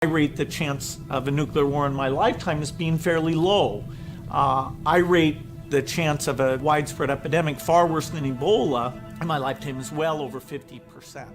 I rate the chance of a nuclear war in my lifetime as being fairly low. I rate the chance of a widespread epidemic far worse than Ebola in my lifetime is well over 50%.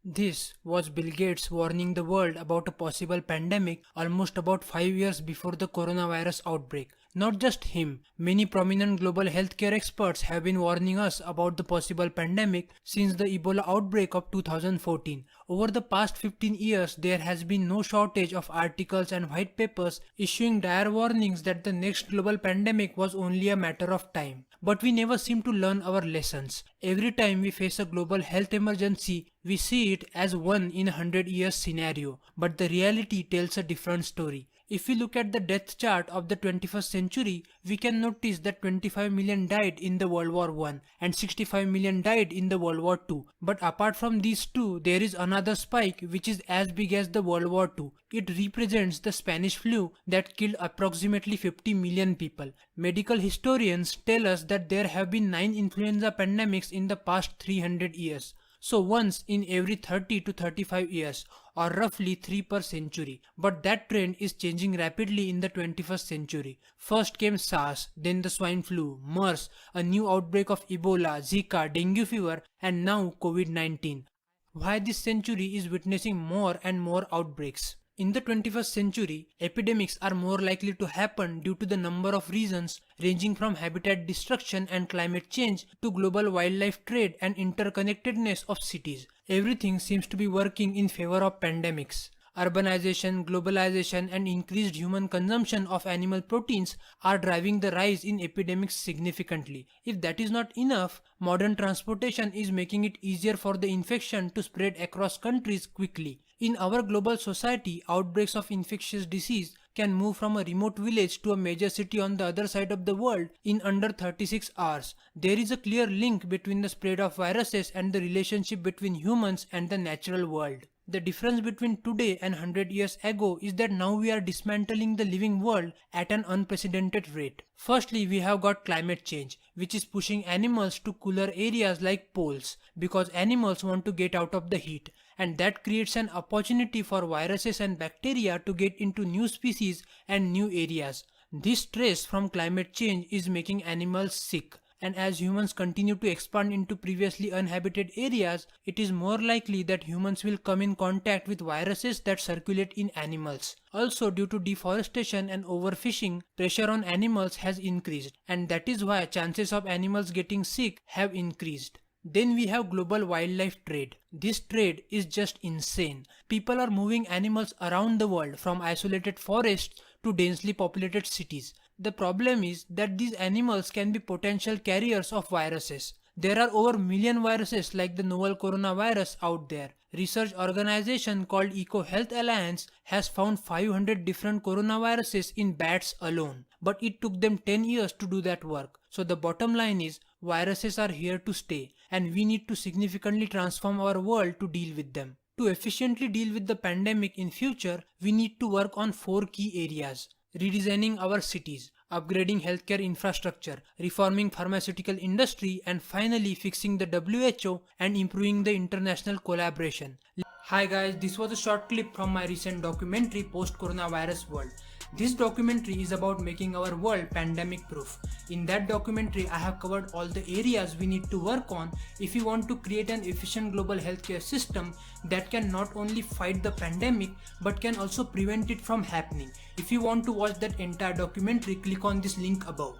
This was Bill Gates warning the world about a possible pandemic almost about 5 years before the coronavirus outbreak. Not just him, many prominent global healthcare experts have been warning us about the possible pandemic since the Ebola outbreak of 2014. Over the past 15 years, there has been no shortage of articles and white papers issuing dire warnings that the next global pandemic was only a matter of time. But we never seem to learn our lessons. Every time we face a global health emergency, we see it as one in a 100 years scenario, but the reality tells a different story. If we look at the death chart of the 21st century, we can notice that 25 million died in the World War I and 65 million died in the World War II. But apart from these two, there is another spike which is as big as the World War II. It represents the Spanish flu that killed approximately 50 million people. Medical historians tell us that there have been 9 influenza pandemics in the past 300 years. So once in every 30 to 35 years, or roughly 3 per century. But that trend is changing rapidly in the 21st century. First came SARS, then the swine flu, MERS, a new outbreak of Ebola, Zika, Dengue fever, and now COVID-19. Why this century is witnessing more and more outbreaks? In the 21st century, epidemics are more likely to happen due to the number of reasons ranging from habitat destruction and climate change to global wildlife trade and interconnectedness of cities. Everything seems to be working in favor of pandemics. Urbanization, globalization, and increased human consumption of animal proteins are driving the rise in epidemics significantly. If that is not enough, modern transportation is making it easier for the infection to spread across countries quickly. In our global society, outbreaks of infectious disease can move from a remote village to a major city on the other side of the world in under 36 hours. There is a clear link between the spread of viruses and the relationship between humans and the natural world. The difference between today and 100 years ago is that now we are dismantling the living world at an unprecedented rate. Firstly, we have got climate change, which is pushing animals to cooler areas like poles, because animals want to get out of the heat, and that creates an opportunity for viruses and bacteria to get into new species and new areas. This stress from climate change is making animals sick. And as humans continue to expand into previously uninhabited areas, it is more likely that humans will come in contact with viruses that circulate in animals. Also, due to deforestation and overfishing, pressure on animals has increased, and that is why chances of animals getting sick have increased. Then we have global wildlife trade. This trade is just insane. People are moving animals around the world from isolated forests to densely populated cities. The problem is that these animals can be potential carriers of viruses. There are over a million viruses like the novel coronavirus out there. Research organization called Eco Health Alliance has found 500 different coronaviruses in bats alone. But it took them 10 years to do that work. So the bottom line is, viruses are here to stay, and we need to significantly transform our world to deal with them. To efficiently deal with the pandemic in future, we need to work on 4 key areas. Redesigning our cities, upgrading healthcare infrastructure, reforming pharmaceutical industry, and finally fixing the WHO and improving the international collaboration. Hi guys, this was a short clip from my recent documentary Post-Coronavirus World. This documentary is about making our world pandemic proof. In that documentary, I have covered all the areas we need to work on if we want to create an efficient global healthcare system that can not only fight the pandemic but can also prevent it from happening. If you want to watch that entire documentary, click on this link above.